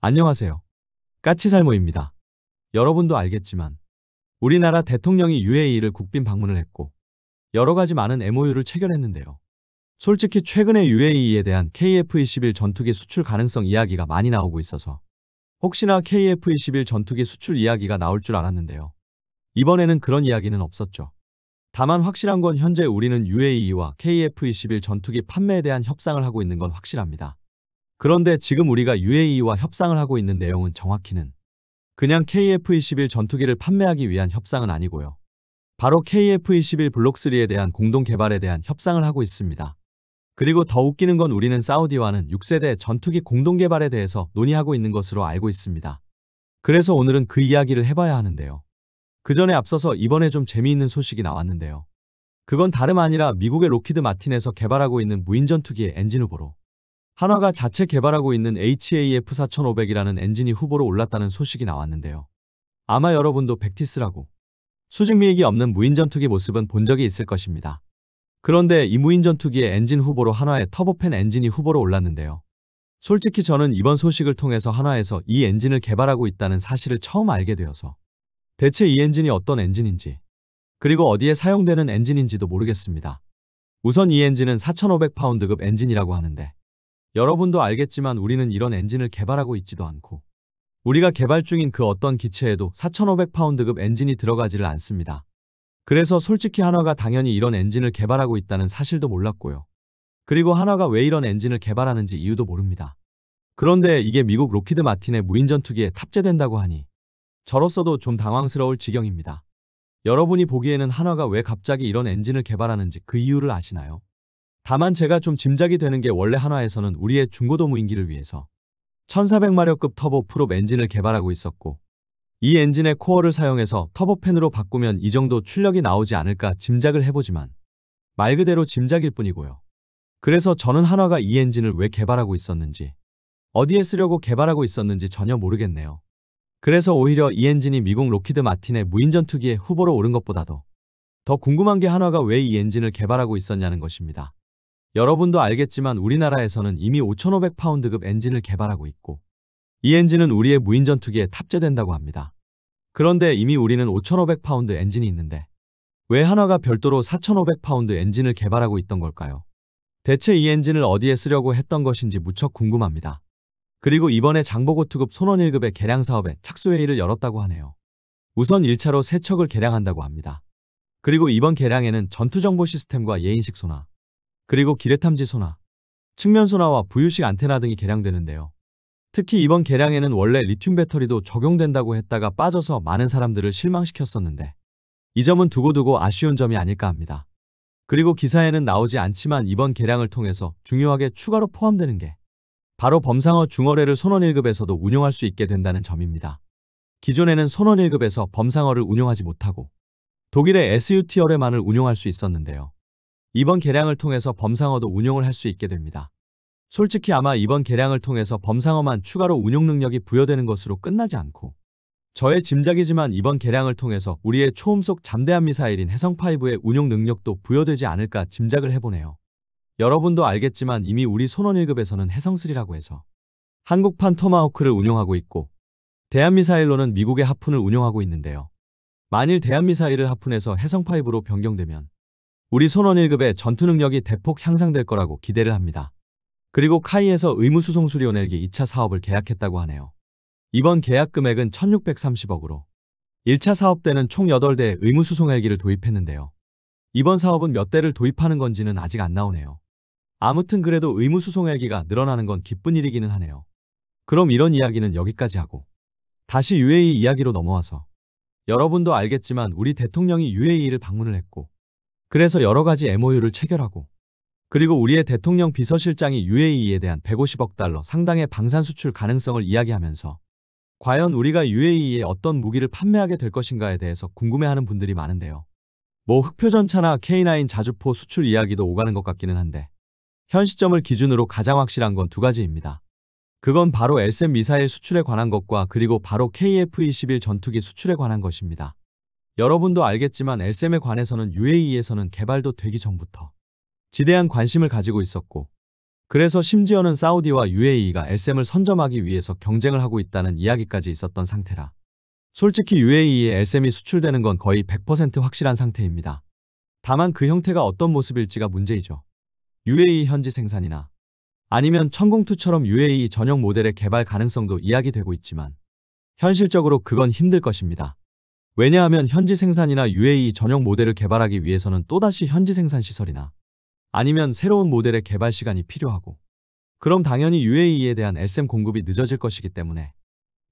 안녕하세요. 까치살모입니다. 여러분도 알겠지만 우리나라 대통령이 UAE를 국빈 방문을 했고 여러 가지 많은 MOU를 체결했는데요. 솔직히 최근에 UAE에 대한 KF-21 전투기 수출 가능성 이야기가 많이 나오고 있어서 혹시나 KF-21 전투기 수출 이야기가 나올 줄 알았는데요. 이번에는 그런 이야기는 없었죠. 다만 확실한 건 현재 우리는 UAE와 KF-21 전투기 판매에 대한 협상을 하고 있는 건 확실합니다. 그런데 지금 우리가 UAE와 협상을 하고 있는 내용은 정확히는 그냥 KF-21 전투기를 판매하기 위한 협상은 아니고요. 바로 KF-21 블록3에 대한 공동 개발에 대한 협상을 하고 있습니다. 그리고 더 웃기는 건 우리는 사우디와는 6세대 전투기 공동 개발에 대해서 논의하고 있는 것으로 알고 있습니다. 그래서 오늘은 그 이야기를 해봐야 하는데요. 그 전에 앞서서 이번에 좀 재미있는 소식이 나왔는데요. 그건 다름 아니라 미국의 로키드 마틴에서 개발하고 있는 무인 전투기의 엔진 후보로 한화가 자체 개발하고 있는 HAF-4500이라는 엔진이 후보로 올랐다는 소식이 나왔는데요. 아마 여러분도 백티스라고 수직미익이 없는 무인 전투기 모습은 본 적이 있을 것입니다. 그런데 이 무인 전투기의 엔진 후보로 한화의 터보팬 엔진이 후보로 올랐는데요. 솔직히 저는 이번 소식을 통해서 한화에서 이 엔진을 개발하고 있다는 사실을 처음 알게 되어서 대체 이 엔진이 어떤 엔진인지 그리고 어디에 사용되는 엔진인지도 모르겠습니다. 우선 이 엔진은 4,500파운드급 엔진이라고 하는데 여러분도 알겠지만 우리는 이런 엔진을 개발하고 있지도 않고 우리가 개발 중인 그 어떤 기체에도 4,500파운드급 엔진이 들어가지를 않습니다. 그래서 솔직히 한화가 당연히 이런 엔진을 개발하고 있다는 사실도 몰랐고요. 그리고 한화가 왜 이런 엔진을 개발하는지 이유도 모릅니다. 그런데 이게 미국 로키드 마틴의 무인 전투기에 탑재된다고 하니 저로서도 좀 당황스러울 지경입니다. 여러분이 보기에는 한화가 왜 갑자기 이런 엔진을 개발하는지 그 이유를 아시나요? 다만 제가 좀 짐작이 되는 게 원래 한화에서는 우리의 중고도 무인기를 위해서 1400마력급 터보 프롭 엔진을 개발하고 있었고 이 엔진의 코어를 사용해서 터보팬으로 바꾸면 이 정도 출력이 나오지 않을까 짐작을 해보지만 말 그대로 짐작일 뿐이고요. 그래서 저는 한화가 이 엔진을 왜 개발하고 있었는지 어디에 쓰려고 개발하고 있었는지 전혀 모르겠네요. 그래서 오히려 이 엔진이 미국 로키드 마틴의 무인 전투기에 후보로 오른 것보다도 더 궁금한 게 한화가 왜 이 엔진을 개발하고 있었냐는 것입니다. 여러분도 알겠지만 우리나라에서는 이미 5,500파운드급 엔진을 개발하고 있고 이 엔진은 우리의 무인 전투기에 탑재된다고 합니다. 그런데 이미 우리는 5,500파운드 엔진이 있는데 왜 한화가 별도로 4,500파운드 엔진을 개발하고 있던 걸까요? 대체 이 엔진을 어디에 쓰려고 했던 것인지 무척 궁금합니다. 그리고 이번에 장보고 투급 손원 1급의 개량 사업에 착수회의를 열었다고 하네요. 우선 1차로 3척을 개량한다고 합니다. 그리고 이번 개량에는 전투정보 시스템과 예인식 소나 그리고 기뢰탐지 소나, 측면 소나와 부유식 안테나 등이 개량되는데요. 특히 이번 개량에는 원래 리튬 배터리도 적용된다고 했다가 빠져서 많은 사람들을 실망시켰었는데 이 점은 두고두고 아쉬운 점이 아닐까 합니다. 그리고 기사에는 나오지 않지만 이번 개량을 통해서 중요하게 추가로 포함되는 게 바로 범상어 중어뢰를 손원 1급에서도 운용할 수 있게 된다는 점입니다. 기존에는 손원 1급에서 범상어를 운용하지 못하고 독일의 SUT어뢰만을 운용할 수 있었는데요. 이번 개량을 통해서 범상어도 운용을 할 수 있게 됩니다. 솔직히 아마 이번 개량을 통해서 범상어만 추가로 운용 능력이 부여되는 것으로 끝나지 않고 저의 짐작이지만 이번 개량을 통해서 우리의 초음속 잠대함 미사일인 해성5의 운용 능력도 부여되지 않을까 짐작을 해보네요. 여러분도 알겠지만 이미 우리 손원 1급에서는 해성3라고 해서 한국판 토마호크를 운용하고 있고 대한미사일로는 미국의 하푼을 운용하고 있는데요. 만일 대한미사일을 하푼에서 해성5로 변경되면 우리 손원 1급의 전투 능력이 대폭 향상될 거라고 기대를 합니다. 그리고 카이에서 의무수송 수리오넬기 2차 사업을 계약했다고 하네요. 이번 계약 금액은 1,630억으로 1차 사업 때는 총 8대의 의무수송 헬기를 도입했는데요. 이번 사업은 몇 대를 도입하는 건지는 아직 안 나오네요. 아무튼 그래도 의무수송 헬기가 늘어나는 건 기쁜 일이기는 하네요. 그럼 이런 이야기는 여기까지 하고 다시 UAE 이야기로 넘어와서 여러분도 알겠지만 우리 대통령이 UAE를 방문을 했고 그래서 여러 가지 MOU를 체결하고 그리고 우리의 대통령 비서실장이 UAE에 대한 150억 달러 상당의 방산 수출 가능성을 이야기하면서 과연 우리가 UAE에 어떤 무기를 판매하게 될 것인가에 대해서 궁금해하는 분들이 많은데요. 뭐 흑표전차나 K9 자주포 수출 이야기도 오가는 것 같기는 한데 현 시점을 기준으로 가장 확실한 건 두 가지입니다. 그건 바로 LSM 미사일 수출에 관한 것과 그리고 바로 KF-21 전투기 수출에 관한 것입니다. 여러분도 알겠지만 LSM에 관해서는 UAE에서는 개발도 되기 전부터 지대한 관심을 가지고 있었고 그래서 심지어는 사우디와 UAE가 LSM을 선점하기 위해서 경쟁을 하고 있다는 이야기까지 있었던 상태라. 솔직히 UAE에 LSM이 수출되는 건 거의 100% 확실한 상태입니다. 다만 그 형태가 어떤 모습일지가 문제이죠. UAE 현지 생산이나 아니면 천공투처럼 UAE 전용 모델의 개발 가능성도 이야기되고 있지만 현실적으로 그건 힘들 것입니다. 왜냐하면 현지 생산이나 UAE 전용 모델을 개발하기 위해서는 또다시 현지 생산 시설이나 아니면 새로운 모델의 개발 시간이 필요하고, 그럼 당연히 UAE에 대한 LSM 공급이 늦어질 것이기 때문에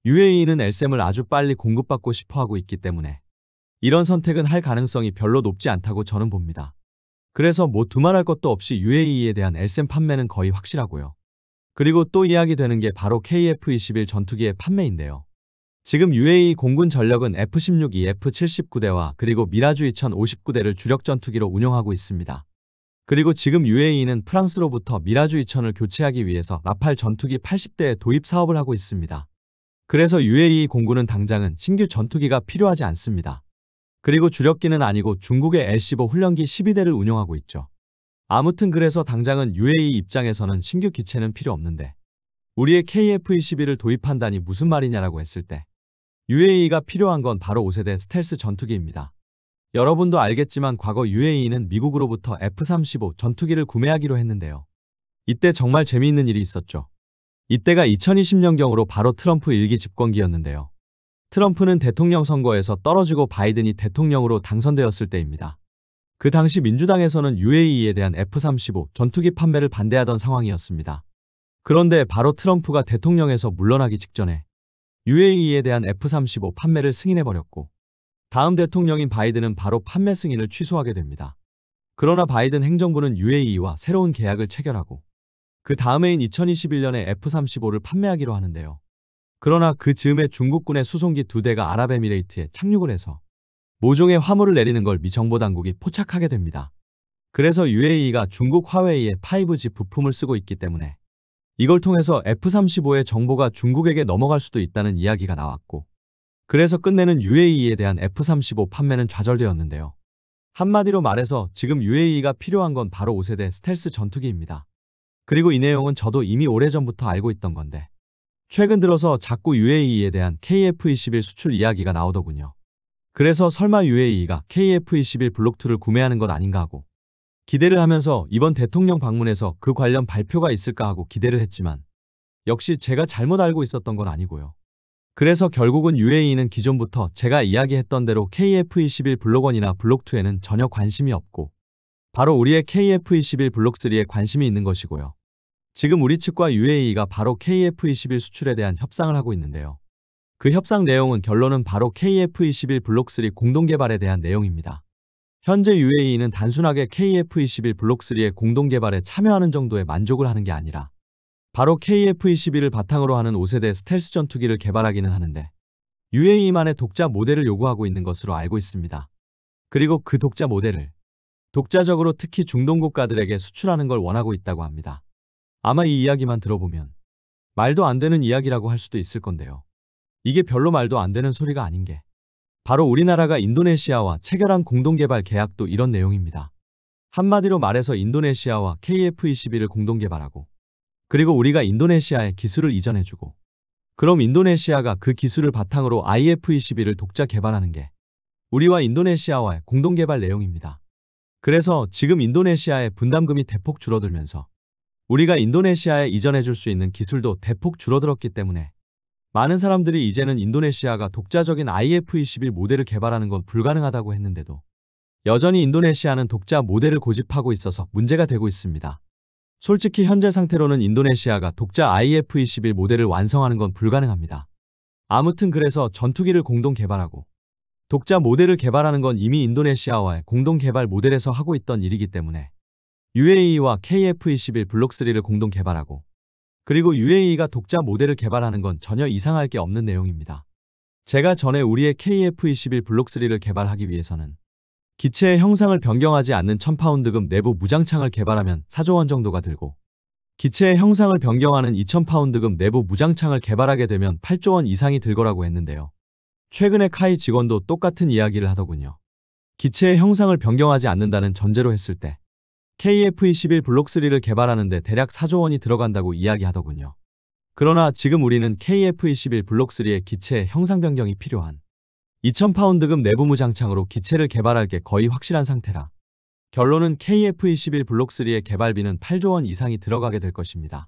UAE는 LSM을 아주 빨리 공급받고 싶어 하고 있기 때문에 이런 선택은 할 가능성이 별로 높지 않다고 저는 봅니다. 그래서 뭐 두말할 것도 없이 UAE에 대한 LSM 판매는 거의 확실하고요. 그리고 또 이야기되는 게 바로 KF-21 전투기의 판매인데요. 지금 UAE 공군 전력은 F-16E, F-79대와 그리고 미라주 2059대를 주력 전투기로 운용하고 있습니다. 그리고 지금 UAE는 프랑스로부터 미라주 2000을 교체하기 위해서 라팔 전투기 80대의 도입 사업을 하고 있습니다. 그래서 UAE 공군은 당장은 신규 전투기가 필요하지 않습니다. 그리고 주력기는 아니고 중국의 L-15 훈련기 12대를 운용하고 있죠. 아무튼 그래서 당장은 UAE 입장에서는 신규 기체는 필요 없는데 우리의 KF-21을 도입한다니 무슨 말이냐라고 했을 때 UAE가 필요한 건 바로 5세대 스텔스 전투기입니다. 여러분도 알겠지만 과거 UAE는 미국으로부터 F-35 전투기를 구매하기로 했는데요. 이때 정말 재미있는 일이 있었죠. 이때가 2020년경으로 바로 트럼프 1기 집권기였는데요. 트럼프는 대통령 선거에서 떨어지고 바이든이 대통령으로 당선되었을 때입니다. 그 당시 민주당에서는 UAE에 대한 F-35 전투기 판매를 반대하던 상황이었습니다. 그런데 바로 트럼프가 대통령에서 물러나기 직전에 UAE에 대한 F-35 판매를 승인해버렸고, 다음 대통령인 바이든은 바로 판매 승인을 취소하게 됩니다. 그러나 바이든 행정부는 UAE와 새로운 계약을 체결하고 그 다음해인 2021년에 F-35를 판매하기로 하는데요. 그러나 그 즈음에 중국군의 수송기 2대가 아랍에미레이트에 착륙을 해서 모종의 화물을 내리는 걸 미 정보당국이 포착하게 됩니다. 그래서 UAE가 중국 화웨이의 5G 부품을 쓰고 있기 때문에 이걸 통해서 F-35의 정보가 중국에게 넘어갈 수도 있다는 이야기가 나왔고, 그래서 끝내는 UAE에 대한 F-35 판매는 좌절되었는데요. 한마디로 말해서 지금 UAE가 필요한 건 바로 5세대 스텔스 전투기입니다. 그리고 이 내용은 저도 이미 오래전부터 알고 있던 건데 최근 들어서 자꾸 UAE에 대한 KF-21 수출 이야기가 나오더군요. 그래서 설마 UAE가 KF-21 블록2를 구매하는 것 아닌가 하고 기대를 하면서 이번 대통령 방문에서 그 관련 발표가 있을까 하고 기대를 했지만 역시 제가 잘못 알고 있었던 건 아니고요. 그래서 결국은 UAE는 기존부터 제가 이야기했던 대로 KF-21 블록1이나 블록2에는 전혀 관심이 없고 바로 우리의 KF-21 블록3에 관심이 있는 것이고요. 지금 우리 측과 UAE가 바로 KF-21 수출에 대한 협상을 하고 있는데요. 그 협상 내용은 결론은 바로 KF-21 블록3 공동개발에 대한 내용입니다. 현재 UAE는 단순하게 KF-21 블록3의 공동개발에 참여하는 정도에 만족을 하는 게 아니라 바로 KF-21을 바탕으로 하는 5세대 스텔스 전투기를 개발하기는 하는데 UAE만의 독자 모델을 요구하고 있는 것으로 알고 있습니다. 그리고 그 독자 모델을 독자적으로 특히 중동 국가들에게 수출하는 걸 원하고 있다고 합니다. 아마 이 이야기만 들어보면 말도 안 되는 이야기라고 할 수도 있을 건데요. 이게 별로 말도 안 되는 소리가 아닌 게 바로 우리나라가 인도네시아와 체결한 공동개발 계약도 이런 내용입니다. 한마디로 말해서 인도네시아와 KF-21을 공동개발하고 그리고 우리가 인도네시아에 기술을 이전해주고 그럼 인도네시아가 그 기술을 바탕으로 IF-21을 독자 개발하는 게 우리와 인도네시아와의 공동개발 내용입니다. 그래서 지금 인도네시아의 분담금이 대폭 줄어들면서 우리가 인도네시아에 이전해줄 수 있는 기술도 대폭 줄어들었기 때문에 많은 사람들이 이제는 인도네시아가 독자적인 IF-21 모델을 개발하는 건 불가능하다고 했는데도 여전히 인도네시아는 독자 모델을 고집하고 있어서 문제가 되고 있습니다. 솔직히 현재 상태로는 인도네시아가 독자 IF-21 모델을 완성하는 건 불가능합니다. 아무튼 그래서 전투기를 공동 개발하고 독자 모델을 개발하는 건 이미 인도네시아와의 공동 개발 모델에서 하고 있던 일이기 때문에 UAE와 KF-21 블록3를 공동 개발하고 그리고 UAE가 독자 모델을 개발하는 건 전혀 이상할 게 없는 내용입니다. 제가 전에 우리의 KF-21 블록3를 개발하기 위해서는 기체의 형상을 변경하지 않는 1000파운드급 내부 무장창을 개발하면 4조 원 정도가 들고 기체의 형상을 변경하는 2000파운드급 내부 무장창을 개발하게 되면 8조 원 이상이 들 거라고 했는데요. 최근에 카이 직원도 똑같은 이야기를 하더군요. 기체의 형상을 변경하지 않는다는 전제로 했을 때 KF-21 블록3를 개발하는데 대략 4조 원이 들어간다고 이야기하더군요. 그러나 지금 우리는 KF-21 블록3의 기체 형상 변경이 필요한 2,000파운드급 내부 무장창으로 기체를 개발할 게 거의 확실한 상태라 결론은 KF-21 블록3의 개발비는 8조 원 이상이 들어가게 될 것입니다.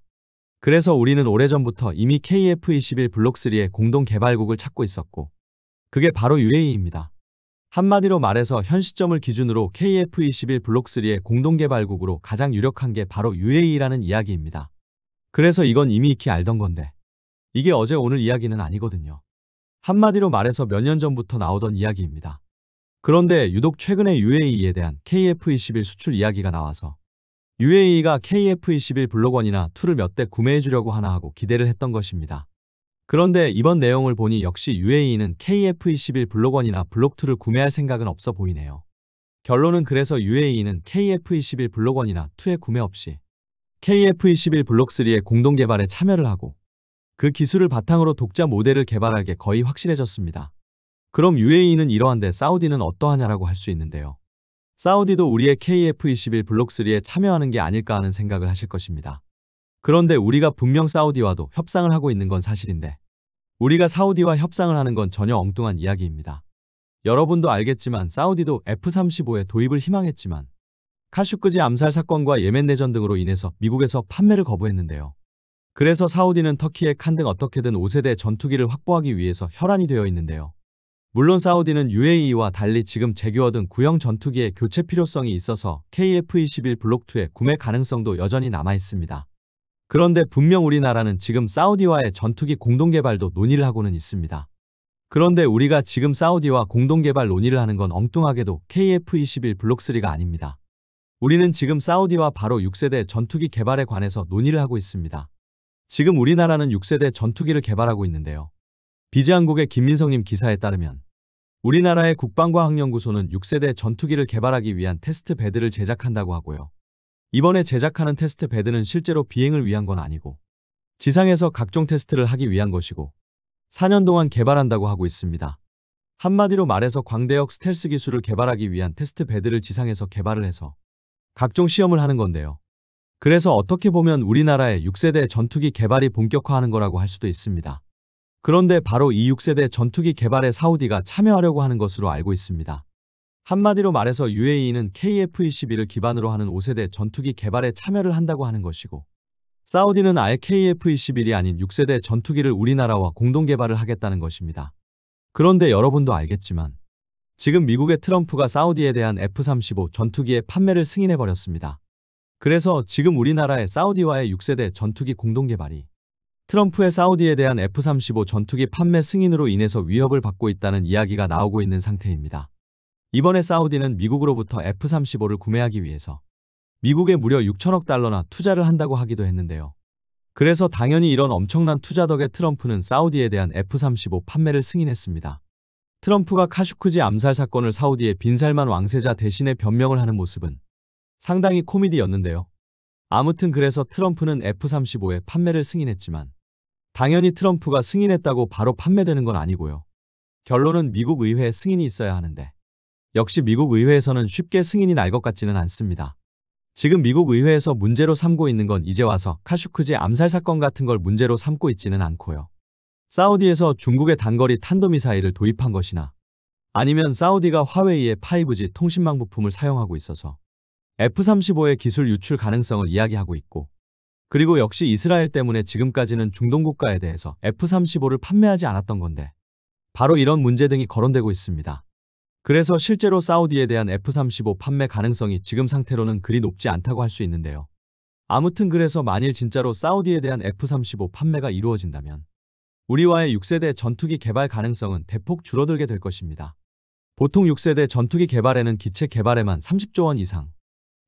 그래서 우리는 오래전부터 이미 KF-21 블록3의 공동 개발국을 찾고 있었고 그게 바로 UAE입니다. 한마디로 말해서 현 시점을 기준으로 KF-21 블록3의 공동 개발국으로 가장 유력한 게 바로 UAE라는 이야기입니다. 그래서 이건 이미 익히 알던 건데 이게 어제 오늘 이야기는 아니거든요. 한마디로 말해서 몇 년 전부터 나오던 이야기입니다. 그런데 유독 최근에 UAE에 대한 KF-21 수출 이야기가 나와서 UAE가 KF-21 블록 1이나 2를 몇 대 구매해 주려고 하나 하고 기대를 했던 것입니다. 그런데 이번 내용을 보니 역시 UAE는 KF-21 블록 1이나 블록 2를 구매할 생각은 없어 보이네요. 결론은 그래서 UAE는 KF-21 블록 1이나 2의 구매 없이 KF-21 블록 3의 공동 개발에 참여를 하고 그 기술을 바탕으로 독자 모델을 개발할 게 거의 확실해졌습니다. 그럼 UAE는 이러한데 사우디는 어떠하냐라고 할 수 있는데요. 사우디도 우리의 KF-21 블록 3에 참여하는 게 아닐까 하는 생각을 하실 것입니다. 그런데 우리가 분명 사우디와도 협상을 하고 있는 건 사실인데 우리가 사우디와 협상을 하는 건 전혀 엉뚱한 이야기입니다. 여러분도 알겠지만 사우디도 F-35의 도입을 희망했지만 카슈크지 암살 사건과 예멘 내전 등으로 인해서 미국에서 판매를 거부했는데요. 그래서 사우디는 터키의 칸 등 어떻게든 5세대 전투기를 확보하기 위해서 혈안이 되어 있는데요. 물론 사우디는 UAE와 달리 지금 제규어 등 구형 전투기의 교체 필요성이 있어서 KF-21 블록 2의 구매 가능성도 여전히 남아 있습니다. 그런데 분명 우리나라는 지금 사우디와의 전투기 공동개발도 논의를 하고는 있습니다. 그런데 우리가 지금 사우디와 공동개발 논의를 하는 건 엉뚱하게도 KF-21 블록 3가 아닙니다. 우리는 지금 사우디와 바로 6세대 전투기 개발에 관해서 논의를 하고 있습니다. 지금 우리나라는 6세대 전투기를 개발하고 있는데요. 비즈한국의 김민성님 기사에 따르면 우리나라의 국방과학연구소는 6세대 전투기를 개발하기 위한 테스트 베드를 제작한다고 하고요. 이번에 제작하는 테스트 베드는 실제로 비행을 위한 건 아니고 지상에서 각종 테스트를 하기 위한 것이고 4년 동안 개발한다고 하고 있습니다. 한마디로 말해서 광대역 스텔스 기술을 개발하기 위한 테스트 베드를 지상에서 개발을 해서 각종 시험을 하는 건데요. 그래서 어떻게 보면 우리나라의 6세대 전투기 개발이 본격화하는 거라고 할 수도 있습니다. 그런데 바로 이 6세대 전투기 개발에 사우디가 참여하려고 하는 것으로 알고 있습니다. 한마디로 말해서 UAE는 KF-21을 기반으로 하는 5세대 전투기 개발에 참여를 한다고 하는 것이고 사우디는 아예 KF-21이 아닌 6세대 전투기를 우리나라와 공동 개발을 하겠다는 것입니다. 그런데 여러분도 알겠지만 지금 미국의 트럼프가 사우디에 대한 F-35 전투기의 판매를 승인해버렸습니다. 그래서 지금 우리나라의 사우디와의 6세대 전투기 공동 개발이 트럼프의 사우디에 대한 F-35 전투기 판매 승인으로 인해서 위협을 받고 있다는 이야기가 나오고 있는 상태입니다. 이번에 사우디는 미국으로부터 F-35를 구매하기 위해서 미국에 무려 6천억 달러나 투자를 한다고 하기도 했는데요. 그래서 당연히 이런 엄청난 투자 덕에 트럼프는 사우디에 대한 F-35 판매를 승인했습니다. 트럼프가 카슈크지 암살 사건을 사우디의 빈살만 왕세자 대신에 변명을 하는 모습은 상당히 코미디였는데요. 아무튼 그래서 트럼프는 F-35의 판매를 승인했지만 당연히 트럼프가 승인했다고 바로 판매되는 건 아니고요. 결론은 미국 의회에 승인이 있어야 하는데 역시 미국 의회에서는 쉽게 승인이 날 것 같지는 않습니다. 지금 미국 의회에서 문제로 삼고 있는 건 이제 와서 카슈크지 암살 사건 같은 걸 문제로 삼고 있지는 않고요. 사우디에서 중국의 단거리 탄도미사일을 도입한 것이나 아니면 사우디가 화웨이의 5G 통신망 부품을 사용하고 있어서 F-35의 기술 유출 가능성을 이야기하고 있고 그리고 역시 이스라엘 때문에 지금까지는 중동 국가에 대해서 F-35를 판매하지 않았던 건데 바로 이런 문제 등이 거론되고 있습니다. 그래서 실제로 사우디에 대한 F-35 판매 가능성이 지금 상태로는 그리 높지 않다고 할 수 있는데요. 아무튼 그래서 만일 진짜로 사우디에 대한 F-35 판매가 이루어진다면 우리와의 6세대 전투기 개발 가능성은 대폭 줄어들게 될 것입니다. 보통 6세대 전투기 개발에는 기체 개발에만 30조 원 이상,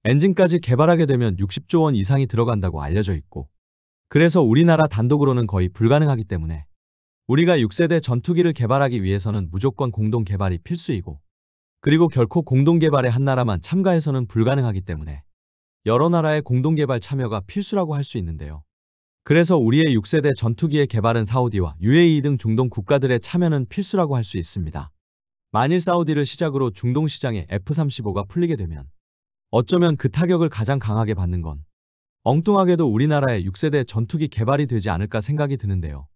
엔진까지 개발하게 되면 60조 원 이상이 들어간다고 알려져 있고 그래서 우리나라 단독으로는 거의 불가능하기 때문에 우리가 6세대 전투기를 개발하기 위해서는 무조건 공동 개발이 필수이고 그리고 결코 공동 개발에 한 나라만 참가해서는 불가능하기 때문에 여러 나라의 공동 개발 참여가 필수라고 할 수 있는데요. 그래서 우리의 6세대 전투기의 개발은 사우디와 UAE 등 중동 국가들의 참여는 필수라고 할 수 있습니다. 만일 사우디를 시작으로 중동 시장에 F-35가 풀리게 되면 어쩌면 그 타격을 가장 강하게 받는 건 엉뚱하게도 우리나라의 6세대 전투기 개발이 되지 않을까 생각이 드는데요.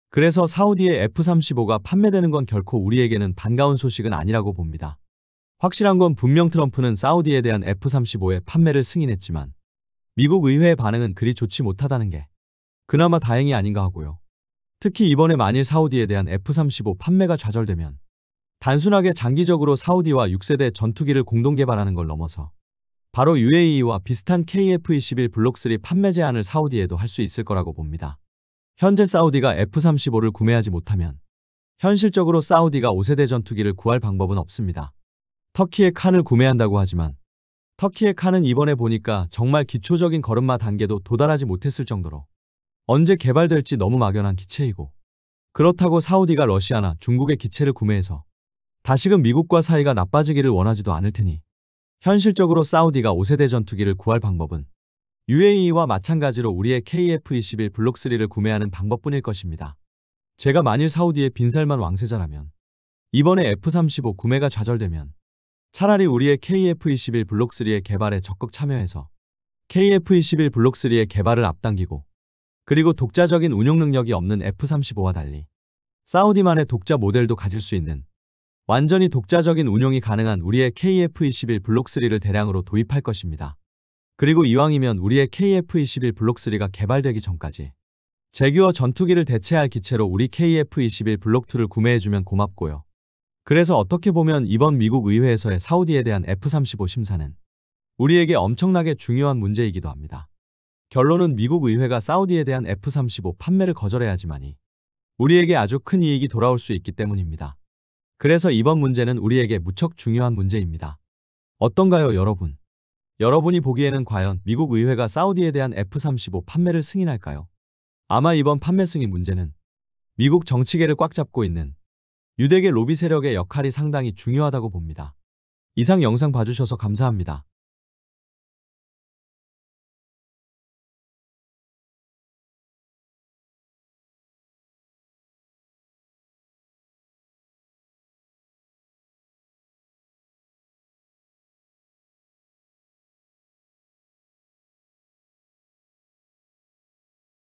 그래서 사우디의 F-35가 판매되는 건 결코 우리에게는 반가운 소식은 아니라고 봅니다. 확실한 건 분명 트럼프는 사우디에 대한 F-35의 판매를 승인했지만 미국 의회의 반응은 그리 좋지 못하다는 게 그나마 다행이 아닌가 하고요. 특히 이번에 만일 사우디에 대한 F-35 판매가 좌절되면 단순하게 장기적으로 사우디와 6세대 전투기를 공동 개발하는 걸 넘어서 바로 UAE와 비슷한 KF-21 블록 3 판매 제한을 사우디에도 할 수 있을 거라고 봅니다. 현재 사우디가 F-35를 구매하지 못하면 현실적으로 사우디가 5세대 전투기를 구할 방법은 없습니다. 터키의 칸을 구매한다고 하지만 터키의 칸은 이번에 보니까 정말 기초적인 걸음마 단계도 도달하지 못했을 정도로 언제 개발될지 너무 막연한 기체이고, 그렇다고 사우디가 러시아나 중국의 기체를 구매해서 다시금 미국과 사이가 나빠지기를 원하지도 않을 테니 현실적으로 사우디가 5세대 전투기를 구할 방법은 UAE와 마찬가지로 우리의 KF-21 블록 3를 구매하는 방법뿐일 것입니다. 제가 만일 사우디의 빈살만 왕세자라면 이번에 F-35 구매가 좌절되면 차라리 우리의 KF-21 블록 3의 개발에 적극 참여해서 KF-21 블록 3의 개발을 앞당기고, 그리고 독자적인 운용 능력이 없는 F-35와 달리 사우디만의 독자 모델도 가질 수 있는 완전히 독자적인 운용이 가능한 우리의 KF-21 블록 3를 대량으로 도입할 것입니다. 그리고 이왕이면 우리의 KF-21 블록 3가 개발되기 전까지 제규어 전투기를 대체할 기체로 우리 KF-21 블록 2를 구매해주면 고맙고요. 그래서 어떻게 보면 이번 미국 의회에서의 사우디에 대한 F-35 심사는 우리에게 엄청나게 중요한 문제이기도 합니다. 결론은 미국 의회가 사우디에 대한 F-35 판매를 거절해야지만이 우리에게 아주 큰 이익이 돌아올 수 있기 때문입니다. 그래서 이번 문제는 우리에게 무척 중요한 문제입니다. 어떤가요, 여러분? 여러분이 보기에는 과연 미국 의회가 사우디에 대한 F-35 판매를 승인할까요? 아마 이번 판매 승인 문제는 미국 정치계를 꽉 잡고 있는 유대계 로비 세력의 역할이 상당히 중요하다고 봅니다. 이상 영상 봐주셔서 감사합니다.